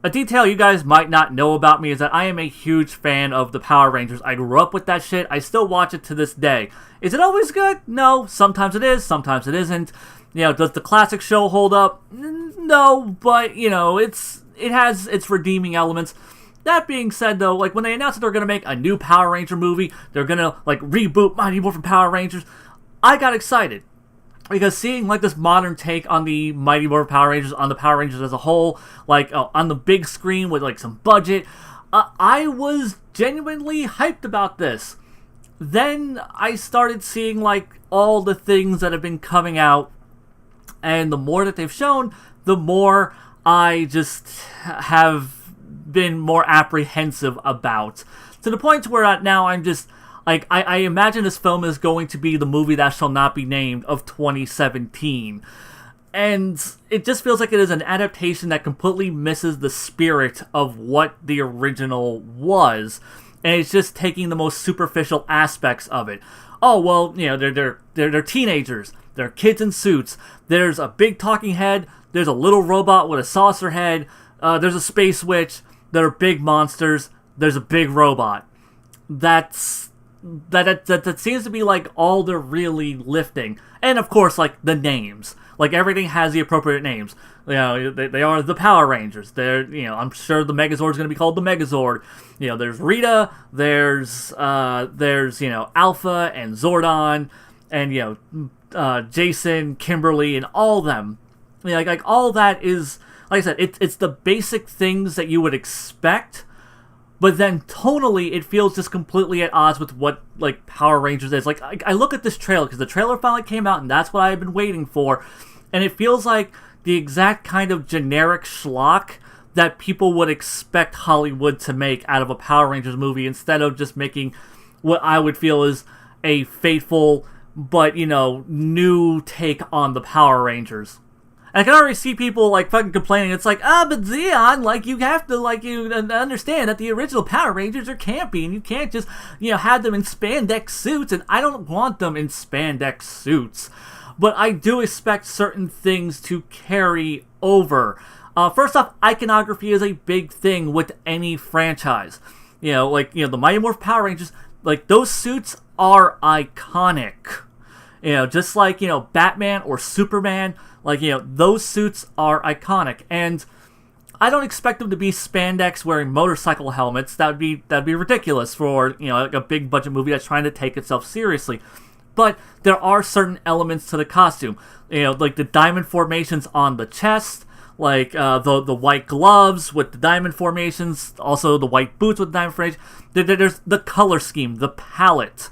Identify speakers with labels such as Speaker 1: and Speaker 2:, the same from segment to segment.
Speaker 1: A detail you guys might not know about me is that I am a huge fan of the Power Rangers. I grew up with that shit. I still watch it to this day. Is it always good? No. Sometimes it is. Sometimes it isn't. Does the classic show hold up? No, but, it has its redeeming elements. That being said, though, when they announced that they're going to make a new Power Ranger movie, they're going to, reboot Mighty Morphin Power Rangers, I got excited. Because seeing, this modern take on the Mighty Morphin Power Rangers, on the Power Rangers as a whole, on the big screen with, some budget, I was genuinely hyped about this. Then I started seeing, all the things that have been coming out, and the more that they've shown, the more I just have been more apprehensive about. To the point where now I'm just... I imagine this film is going to be the movie that shall not be named of 2017. And it just feels like it is an adaptation that completely misses the spirit of what the original was. And it's just taking the most superficial aspects of it. Oh, well, they're teenagers. They're kids in suits. There's a big talking head. There's a little robot with a saucer head. There's a space witch. There are big monsters. There's a big robot. That seems to be all they're really lifting. And of course, the names. Everything has the appropriate names. They are the Power Rangers. They're, I'm sure the Megazord is going to be called the Megazord. There's Rita, there's Alpha and Zordon, and, Jason, Kimberly, and all of them. All that is, like I said, it's the basic things that you would expect. But then tonally, it feels just completely at odds with what, Power Rangers is. I look at this trailer, because the trailer finally came out, and that's what I've been waiting for. And it feels like the exact kind of generic schlock that people would expect Hollywood to make out of a Power Rangers movie, instead of just making what I would feel is a faithful, but, new take on the Power Rangers. And I can already see people, fucking complaining. It's but Zeon, you have to, you understand that the original Power Rangers are campy, and you can't just, have them in spandex suits, and I don't want them in spandex suits. But I do expect certain things to carry over. First off, iconography is a big thing with any franchise. The Mighty Morphin Power Rangers, those suits are iconic. Just Batman or Superman, those suits are iconic. And I don't expect them to be spandex wearing motorcycle helmets. That'd be ridiculous for, a big budget movie that's trying to take itself seriously. But there are certain elements to the costume. The diamond formations on the chest, the white gloves with the diamond formations, also the white boots with the diamond formations. There's the color scheme, the palette.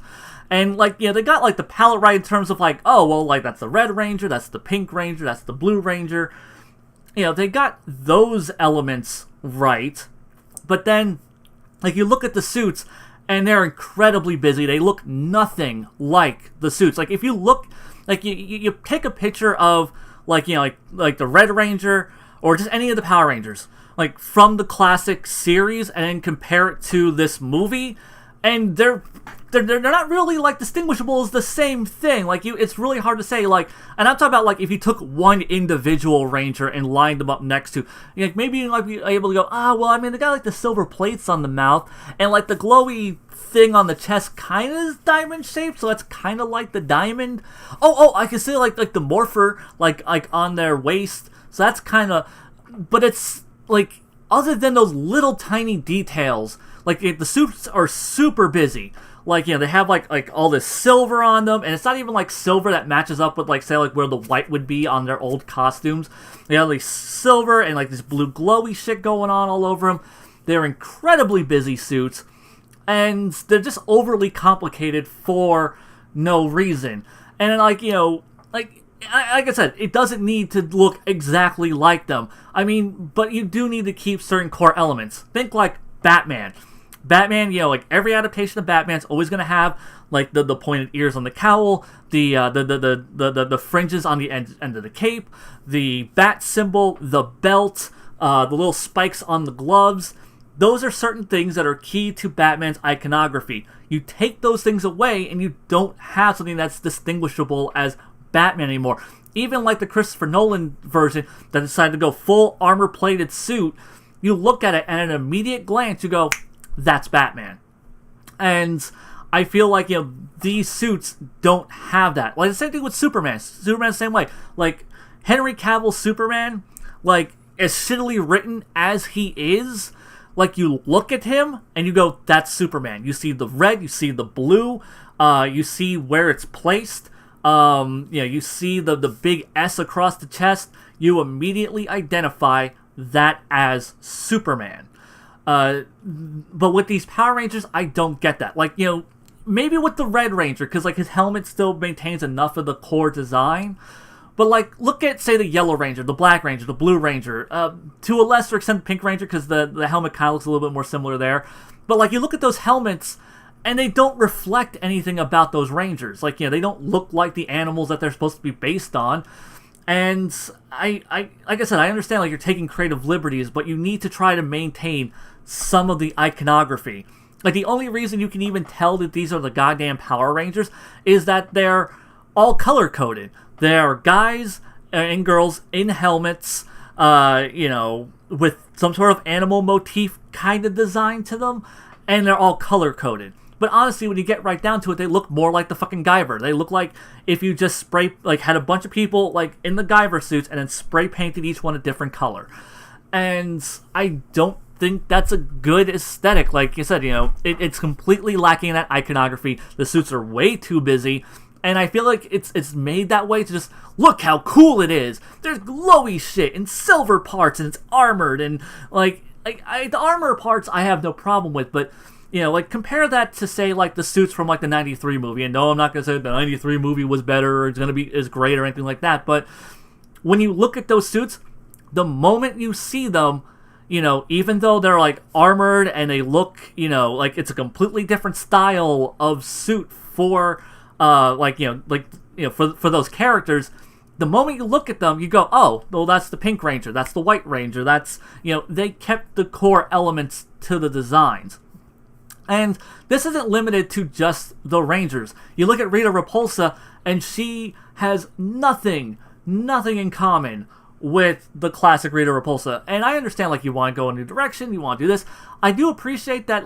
Speaker 1: And, they got, the palette right in terms of, that's the Red Ranger, that's the Pink Ranger, that's the Blue Ranger. They got those elements right. But then, you look at the suits, and they're incredibly busy. They look nothing like the suits. If you look, you take a picture of, the Red Ranger, or just any of the Power Rangers, from the classic series, and then compare it to this movie, and they're not really distinguishable as the same thing. It's really hard to say. And I'm talking about if you took one individual ranger and lined them up next to, maybe you might be able to go, they got the silver plates on the mouth, and the glowy thing on the chest kind of is diamond shaped, so that's kind of like the diamond. I can see the morpher on their waist, so that's kind of, but it's other than those little tiny details, the suits are super busy. They have all this silver on them, and it's not even silver that matches up with say where the white would be on their old costumes. They have silver and this blue glowy shit going on all over them. They're incredibly busy suits, and they're just overly complicated for no reason. And like I said, it doesn't need to look exactly like them. But you do need to keep certain core elements. Think Batman. Batman, every adaptation of Batman's always going to have the pointed ears on the cowl, the fringes on the end of the cape, the bat symbol, the belt, the little spikes on the gloves. Those are certain things that are key to Batman's iconography. You take those things away, and you don't have something that's distinguishable as Batman anymore. Even the Christopher Nolan version that decided to go full armor-plated suit, you look at it and at an immediate glance you go, that's Batman. And I feel like, these suits don't have that. Like the same thing with Superman. Superman the same way. Like Henry Cavill's Superman, like as shittily written as he is, like you look at him and you go, that's Superman. You see the red, you see the blue, you see where it's placed. You see the big S across the chest. You immediately identify that as Superman. But with these Power Rangers, I don't get that. Like, maybe with the Red Ranger, because like his helmet still maintains enough of the core design. But like, look at, say, the Yellow Ranger, the Black Ranger, the Blue Ranger, to a lesser extent Pink Ranger, because the helmet kind of looks a little bit more similar there. But like, you look at those helmets, and they don't reflect anything about those Rangers. Like, they don't look like the animals that they're supposed to be based on. And I like I said, I understand like you're taking creative liberties, but you need to try to maintain some of the iconography. Like, the only reason you can even tell that these are the goddamn Power Rangers is that they're all color-coded. They're guys and girls in helmets, with some sort of animal motif kind of design to them, and they're all color-coded. But honestly, when you get right down to it, they look more like the fucking Guyver. They look like if you just had a bunch of people like in the Guyver suits and then spray painted each one a different color. And I don't think that's a good aesthetic. Like you said, it's completely lacking in that iconography. The suits are way too busy. And I feel like it's made that way to just look how cool it is. There's glowy shit and silver parts and it's armored. And the armor parts I have no problem with, but compare that to, say, like, the suits from, like, the 93 movie. And no, I'm not going to say the 93 movie was better or it's going to be as great or anything like that. But when you look at those suits, the moment you see them, even though they're, like, armored and they look, like it's a completely different style of suit for, for those characters, the moment you look at them, you go, oh, well, that's the Pink Ranger, that's the White Ranger, that's, they kept the core elements to the designs. And this isn't limited to just the Rangers. You look at Rita Repulsa, and she has nothing in common with the classic Rita Repulsa. And I understand, like, you want to go in a new direction, you want to do this. I do appreciate that,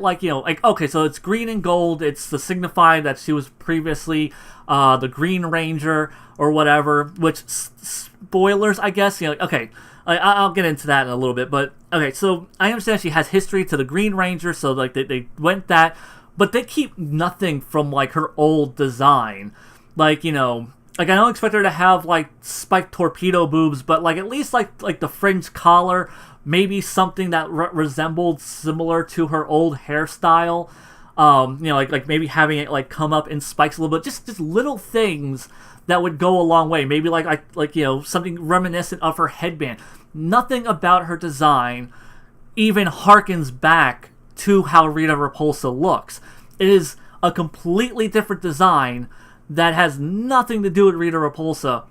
Speaker 1: okay, so it's green and gold. It's to signify that she was previously the Green Ranger or whatever, which, spoilers, I guess, okay. I'll get into that in a little bit, but okay, so I understand she has history to the Green Ranger, so like they went that, but they keep nothing from like her old design. Like, I don't expect her to have like spiked torpedo boobs, but like at least like the fringe collar, maybe something that resembled similar to her old hairstyle. Like maybe having it like come up in spikes a little bit, just little things that would go a long way. Maybe something reminiscent of her headband. Nothing about her design even harkens back to how Rita Repulsa looks. It is a completely different design that has nothing to do with Rita Repulsa.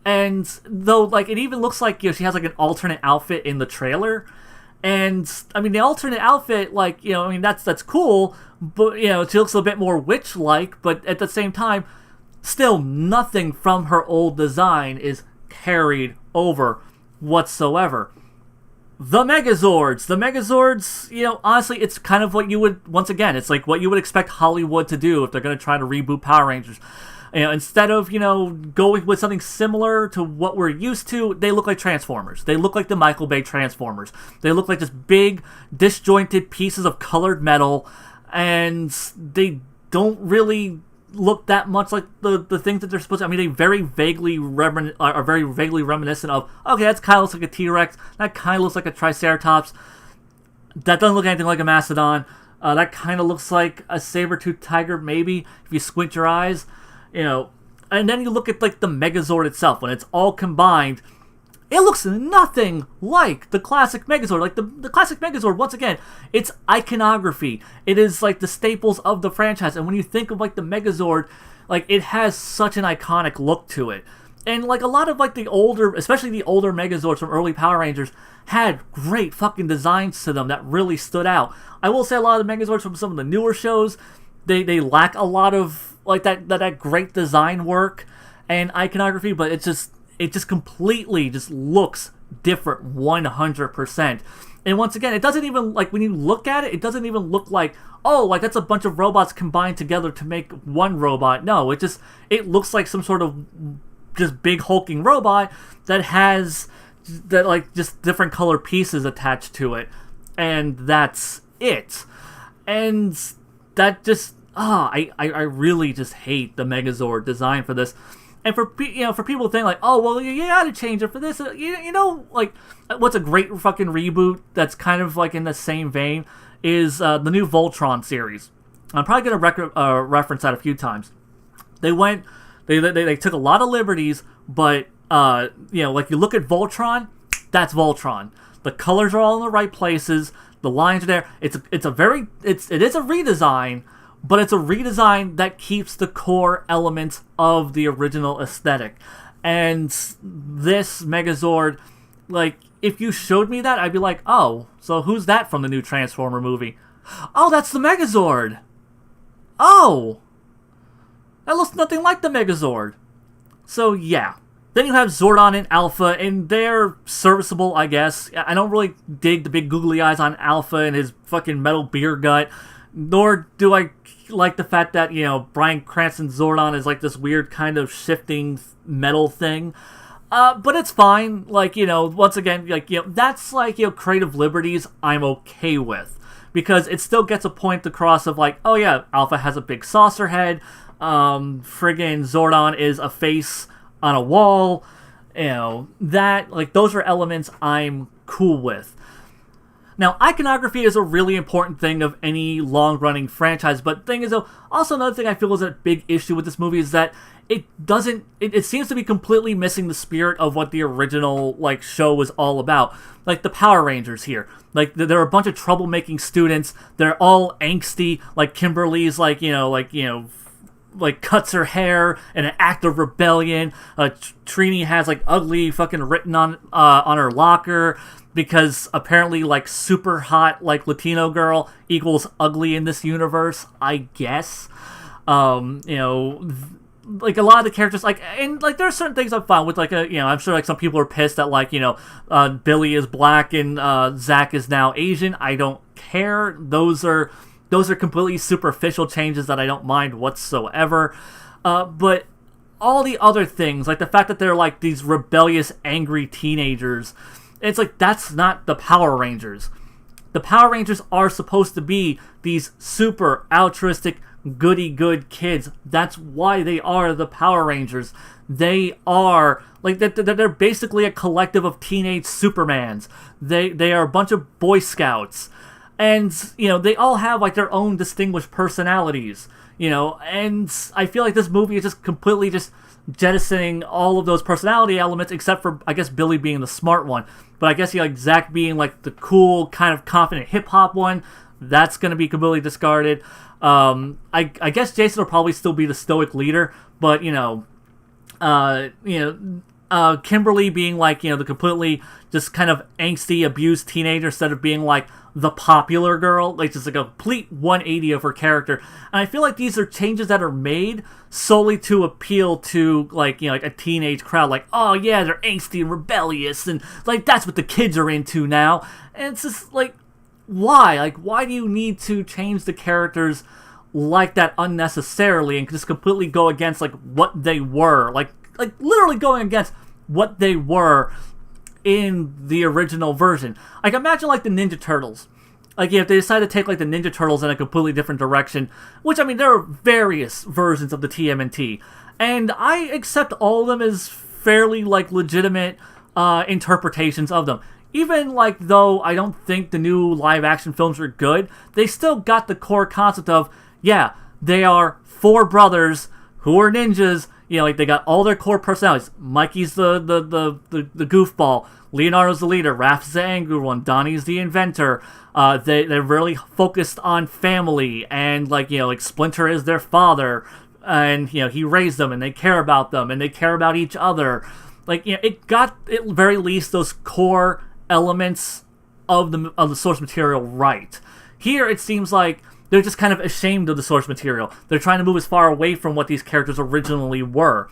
Speaker 1: And though, like, it even looks like, she has like an alternate outfit in the trailer. And I mean, the alternate outfit, that's cool, but she looks a bit more witch-like, but at the same time, still nothing from her old design is carried over whatsoever. The Megazords, honestly, it's kind of what you would, once again, it's like what you would expect Hollywood to do if they're going to try to reboot Power Rangers. Instead of, going with something similar to what we're used to, they look like Transformers. They look like the Michael Bay Transformers. They look like just big, disjointed pieces of colored metal, and they don't really look that much like the things that they're supposed to. I mean, they very vaguely are very vaguely reminiscent of, okay, that kind of looks like a T-Rex, that kind of looks like a Triceratops, that doesn't look anything like a Mastodon, that kind of looks like a saber-toothed tiger, maybe, if you squint your eyes, and then you look at, like, the Megazord itself, when it's all combined, it looks nothing like the classic Megazord. Like, the classic Megazord, once again, it's iconography. It is, like, the staples of the franchise. And when you think of, like, the Megazord, like, it has such an iconic look to it. And, like, a lot of, like, the older, especially the older Megazords from early Power Rangers, had great fucking designs to them that really stood out. I will say a lot of the Megazords from some of the newer shows, they lack a lot of, like, that great design work and iconography, but it just completely just looks different 100%. And once again, it doesn't even, like, when you look at it, it doesn't even look like, oh, like, that's a bunch of robots combined together to make one robot. No, it looks like some sort of just big hulking robot that has, like, just different color pieces attached to it. And that's it. And that just, I really just hate the Megazord design for this. And for people to think like, oh, well, you gotta change it for this. You know, like, what's a great fucking reboot that's kind of like in the same vein is the new Voltron series. I'm probably gonna reference that a few times. They took a lot of liberties, but like, you look at Voltron, that's Voltron. The colors are all in the right places. The lines are there. It is a redesign. But it's a redesign that keeps the core elements of the original aesthetic. And this Megazord, like, if you showed me that, I'd be like, oh, so who's that from the new Transformer movie? Oh, that's the Megazord! Oh! That looks nothing like the Megazord. So, yeah. Then you have Zordon and Alpha, and they're serviceable, I guess. I don't really dig the big googly eyes on Alpha and his fucking metal beer gut. Nor do I like the fact that, Bryan Cranston's Zordon is like this weird kind of shifting metal thing. But it's fine. Like, once again, like, that's like, creative liberties I'm okay with. Because it still gets a point across of like, oh yeah, Alpha has a big saucer head. Friggin' Zordon is a face on a wall. That, like, those are elements I'm cool with. Now, iconography is a really important thing of any long-running franchise, but the thing is, though, also another thing I feel is a big issue with this movie is that it seems to be completely missing the spirit of what the original, like, show was all about. Like, the Power Rangers here. Like, there are a bunch of troublemaking students. They're all angsty. Like, Kimberly's, like, cuts her hair in an act of rebellion. Trini has, like, ugly fucking written on her locker. Because apparently, like, super hot, like, Latino girl equals ugly in this universe, I guess. Like, a lot of the characters, like, and, like, there are certain things I'm fine with, like, I'm sure, like, some people are pissed that, like, Billy is black and Zach is now Asian. I don't care. Those are completely superficial changes that I don't mind whatsoever. But all the other things, like the fact that they're, like, these rebellious, angry teenagers, it's like, that's not the Power Rangers. The Power Rangers are supposed to be these super altruistic, goody-good kids. That's why they are the Power Rangers. They are, like, they're basically a collective of teenage Supermans. They are a bunch of Boy Scouts. And, they all have, like, their own distinguished personalities. And I feel like this movie is just completely just jettisoning all of those personality elements, except for, I guess, Billy being the smart one. But I guess, like, Zach being, like, the cool, kind of confident hip-hop one, that's going to be completely discarded. I guess Jason will probably still be the stoic leader, but, Kimberly being, like, the completely just kind of angsty, abused teenager instead of being, like, the popular girl, like, just like a complete 180 of her character. And I feel like these are changes that are made solely to appeal to, like, like a teenage crowd. Like, oh yeah, they're angsty and rebellious, and, like, that's what the kids are into now. And it's just like, why? Like, why do you need to change the characters like that unnecessarily and just completely go against, like, what they were? Like literally going against what they were in the original version. Like, imagine, like, the Ninja Turtles. Like, if they decide to take, like, the Ninja Turtles in a completely different direction, which, I mean, there are various versions of the TMNT, and I accept all of them as fairly, like, legitimate interpretations of them. Even, like, though I don't think the new live-action films are good, they still got the core concept of, yeah, they are four brothers who are ninjas. Like, they got all their core personalities. Mikey's the goofball. Leonardo's the leader. Raph's the angry one. Donnie's the inventor. They're really focused on family. And, like, like, Splinter is their father. And, he raised them, and they care about them, and they care about each other. Like, it got, at very least, those core elements of the source material right. Here, it seems like they're just kind of ashamed of the source material. They're trying to move as far away from what these characters originally were.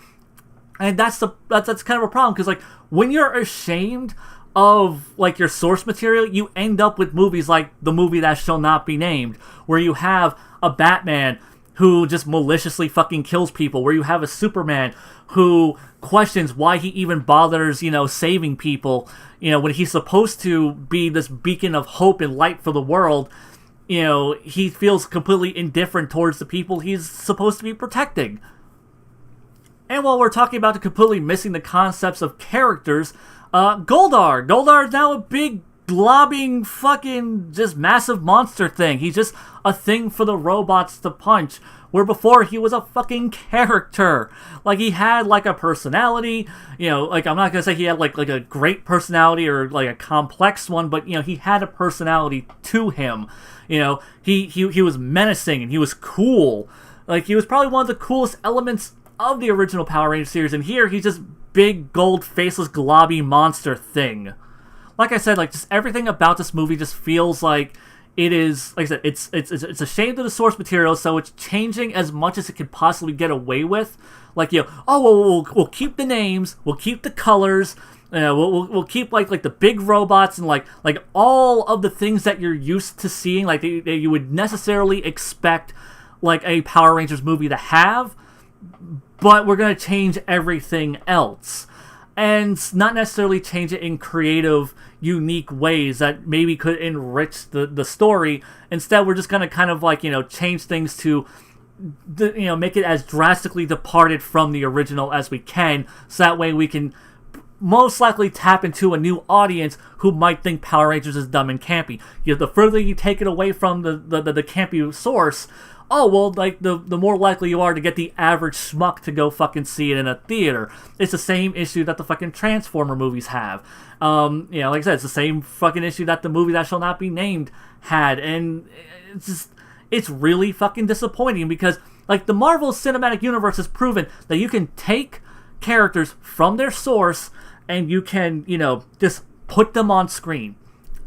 Speaker 1: And that's kind of a problem, because, like, when you're ashamed of like your source material, you end up with movies like the movie that shall not be named, where you have a Batman who just maliciously fucking kills people, where you have a Superman who questions why he even bothers, saving people, when he's supposed to be this beacon of hope and light for the world. He feels completely indifferent towards the people he's supposed to be protecting. And while we're talking about completely missing the concepts of characters, Goldar is now a big, globbing, fucking, just massive monster thing. He's just a thing for the robots to punch, where before he was a fucking character. Like, he had, like, a personality, like, I'm not gonna say he had, like a great personality or, like, a complex one, but, he had a personality to him. He was menacing and he was cool. Like, he was probably one of the coolest elements of the original Power Rangers series, and here he's just big, gold, faceless, globby monster thing. Like I said, like, just everything about this movie just feels like it is, like I said, it's ashamed of the source material, so it's changing as much as it could possibly get away with. Like, we'll keep the names, we'll keep the colors, we'll keep like the big robots and like all of the things that you're used to seeing, like that you would necessarily expect like a Power Rangers movie to have, but we're going to change everything else. And not necessarily change it in creative, unique ways that maybe could enrich the story. Instead, we're just going to kind of like, change things to, make it as drastically departed from the original as we can. So that way we can most likely tap into a new audience who might think Power Rangers is dumb and campy. The further you take it away from the campy source, like, the more likely you are to get the average schmuck to go fucking see it in a theater. It's the same issue that the fucking Transformer movies have. Like I said, it's the same fucking issue that the movie that shall not be named had, and it's really fucking disappointing because, like, the Marvel Cinematic Universe has proven that you can take characters from their source and you can, just put them on screen.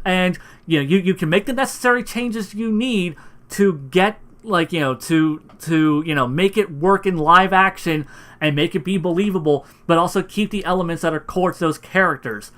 Speaker 1: And, you can make the necessary changes you need to get, like, to make it work in live action and make it be believable, but also keep the elements that are core to those characters.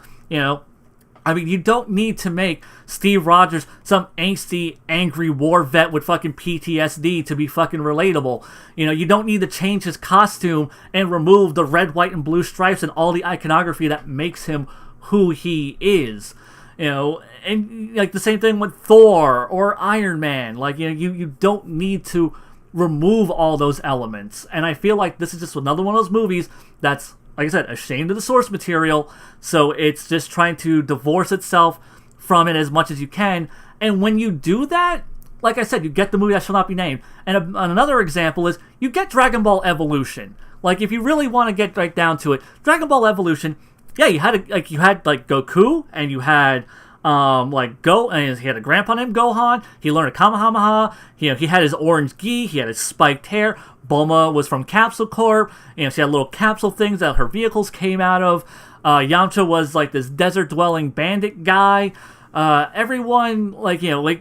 Speaker 1: I mean, you don't need to make Steve Rogers some angsty, angry war vet with fucking PTSD to be fucking relatable. You don't need to change his costume and remove the red, white, and blue stripes and all the iconography that makes him who he is. And like the same thing with Thor or Iron Man. Like, you don't need to remove all those elements. And I feel like this is just another one of those movies that's, like I said, ashamed of the source material, so it's just trying to divorce itself from it as much as you can. And when you do that, like I said, you get the movie that shall not be named. And another example is you get Dragon Ball Evolution. Like, if you really want to get right down to it, Dragon Ball Evolution, yeah, you had Goku, and you had and he had a grandpa named Gohan. He learned a Kamehameha. He had his orange gi. He had his spiked hair. Bulma was from Capsule Corp. She had little capsule things that her vehicles came out of. Yamcha was like this desert-dwelling bandit guy. Everyone,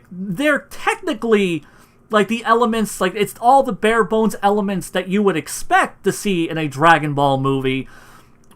Speaker 1: they're technically like the elements, like it's all the bare bones elements that you would expect to see in a Dragon Ball movie.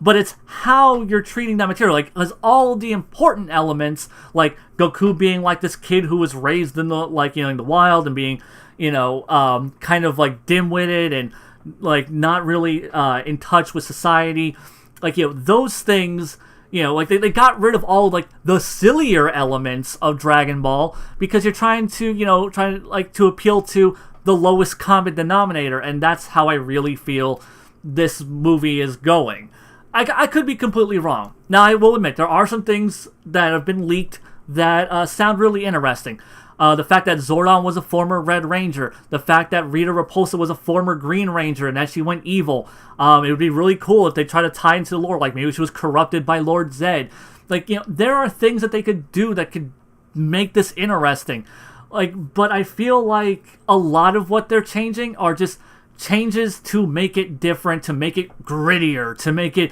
Speaker 1: But it's how you're treating that material. Like, there's all the important elements, like Goku being like this kid who was raised in the, in the wild and being, kind of like dim-witted and like not really in touch with society. Like, those things, they got rid of all like the sillier elements of Dragon Ball because you're trying to, to appeal to the lowest common denominator, and that's how I really feel this movie is going. I could be completely wrong. Now, I will admit, there are some things that have been leaked that sound really interesting. The fact that Zordon was a former Red Ranger. The fact that Rita Repulsa was a former Green Ranger and that she went evil. It would be really cool if they try to tie into the lore. Like, maybe she was corrupted by Lord Zedd. Like, there are things that they could do that could make this interesting. But I feel like a lot of what they're changing are just changes to make it different, to make it grittier, to make it,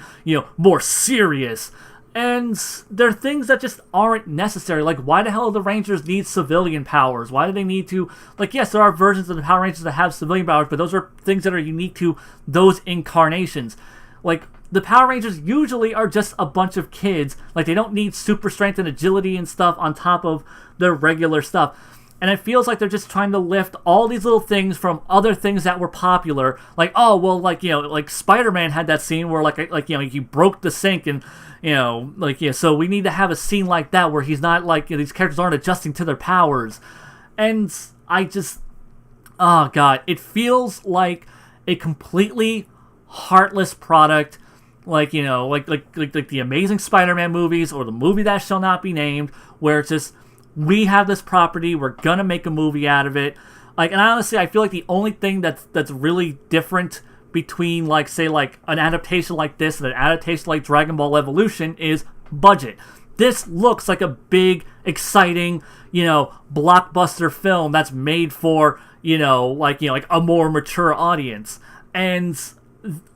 Speaker 1: more serious. And there are things that just aren't necessary. Like, why the hell do the Rangers need civilian powers? Why do they need to... Like, yes, there are versions of the Power Rangers that have civilian powers, but those are things that are unique to those incarnations. Like, the Power Rangers usually are just a bunch of kids. Like, they don't need super strength and agility and stuff on top of their regular stuff. And it feels like they're just trying to lift all these little things from other things that were popular. Like, oh, well, like, you know, like Spider-Man had that scene where, like you know, he broke the sink and, you know, like, yeah, so we need to have a scene like that where he's not, like, you know, these characters aren't adjusting to their powers. And I just, oh, God, it feels like a completely heartless product. Like, you know, like the Amazing Spider-Man movies or the movie that shall not be named, where it's just, we have this property, we're gonna make a movie out of it. Like, and honestly, I feel like the only thing that's really different between, like, say, like, an adaptation like this and an adaptation like Dragon Ball Evolution is budget. This looks like a big, exciting, you know, blockbuster film that's made for, you know, like a more mature audience. And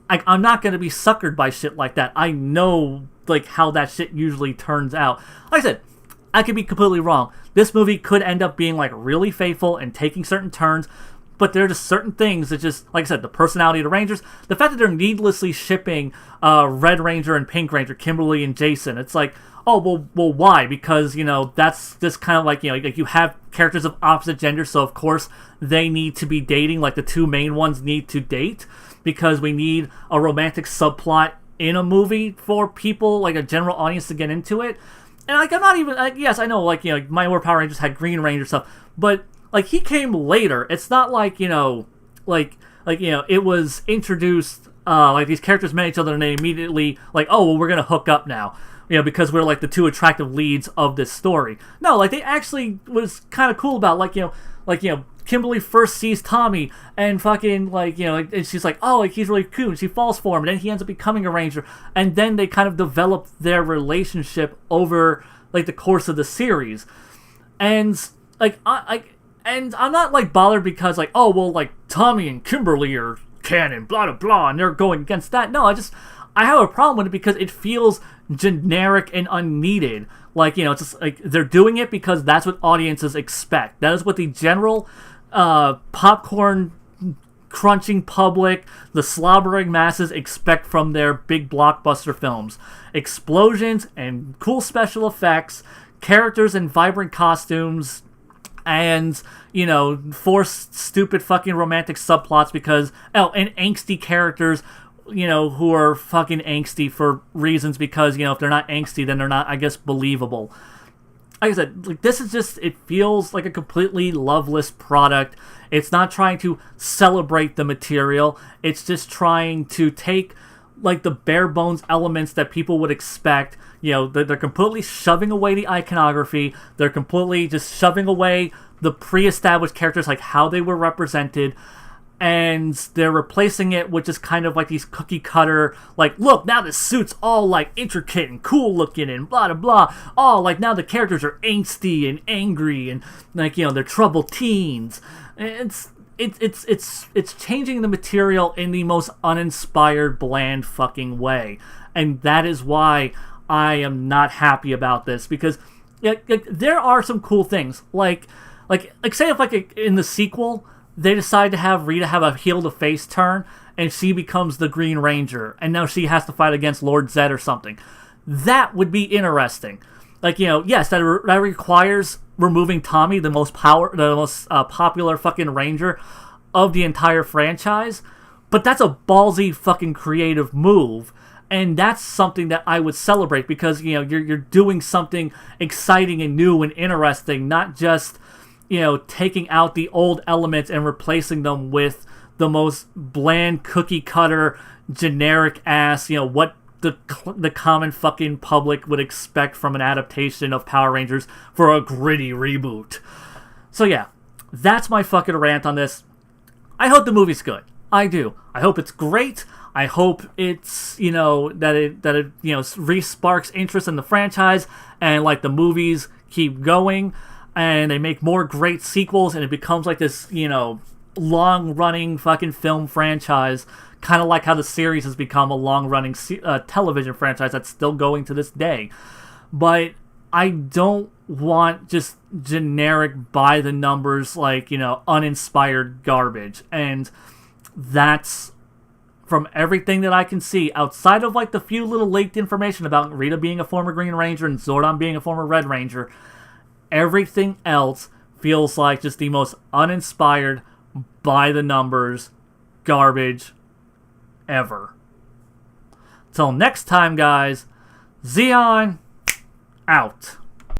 Speaker 1: I'm not gonna be suckered by shit like that. I know, like, how that shit usually turns out. Like I said, I could be completely wrong. This movie could end up being, like, really faithful and taking certain turns, but there are just certain things that just, like I said, the personality of the Rangers, the fact that they're needlessly shipping Red Ranger and Pink Ranger, Kimberly and Jason, it's like, oh, well, why? Because, you know, that's just kind of like, you know, like, you have characters of opposite gender, so of course they need to be dating, like the two main ones need to date, because we need a romantic subplot in a movie for people, like a general audience, to get into it. And, like, I'm not even, like, yes, I know, like, you know, like, My More Power Rangers had Green Ranger stuff, but, like, he came later. It's not like, you know, like, you know, it was introduced, like, these characters met each other and they immediately, like, oh, well, we're gonna hook up now, you know, because we're, like, the two attractive leads of this story. No, like, they actually was kind of cool about, like, you know, Kimberly first sees Tommy and fucking, like, you know, and she's like, oh, like, he's really cute, and she falls for him, and then he ends up becoming a Ranger, and then they kind of develop their relationship over, like, the course of the series. And, like, and I'm not, like, bothered because, like, oh, well, like, Tommy and Kimberly are canon, blah, blah, blah, and they're going against that. No, I have a problem with it because it feels generic and unneeded. Like, you know, it's just, like, they're doing it because that's what audiences expect. That is what the general popcorn crunching public, the slobbering masses expect from their big blockbuster films. Explosions and cool special effects, characters in vibrant costumes, and, you know, forced stupid fucking romantic subplots because, and angsty characters, you know, who are fucking angsty for reasons because, you know, if they're not angsty, then they're not, I guess, believable. Like I said, like, this is just, it feels like a completely loveless product. It's not trying to celebrate the material. It's just trying to take, like, the bare bones elements that people would expect. You know, they're completely shoving away the iconography. They're completely just shoving away the pre-established characters, like how they were represented. And they're replacing it with just kind of like these cookie cutter, like, look, now the suit's all, like, intricate and cool looking and blah, blah, blah. Oh, like, now the characters are angsty and angry and, like, you know, they're troubled teens. It's changing the material in the most uninspired, bland fucking way. And that is why I am not happy about this, because, like, there are some cool things. Like say if, like, in the sequel, they decide to have Rita have a heel-to-face turn, and she becomes the Green Ranger, and now she has to fight against Lord Zed or something. That would be interesting. Like, you know, yes, that requires removing Tommy, the most popular fucking Ranger of the entire franchise, but that's a ballsy fucking creative move, and that's something that I would celebrate, because, you know, you're doing something exciting and new and interesting, not just, you know, taking out the old elements and replacing them with the most bland, cookie-cutter, generic-ass, you know, what the common fucking public would expect from an adaptation of Power Rangers for a gritty reboot. So yeah, that's my fucking rant on this. I hope the movie's good. I do. I hope it's great. I hope it's, you know, that it you know, re-sparks interest in the franchise, and, like, the movies keep going, and they make more great sequels, and it becomes like this, you know, long-running fucking film franchise, kind of like how the series has become a long-running television franchise that's still going to this day. But I don't want just generic, by-the-numbers, like, you know, uninspired garbage, and that's from everything that I can see, outside of like the few little leaked information about Rita being a former Green Ranger and Zordon being a former Red Ranger, everything else feels like just the most uninspired, by the numbers, garbage ever. Till next time, guys, Zeon out.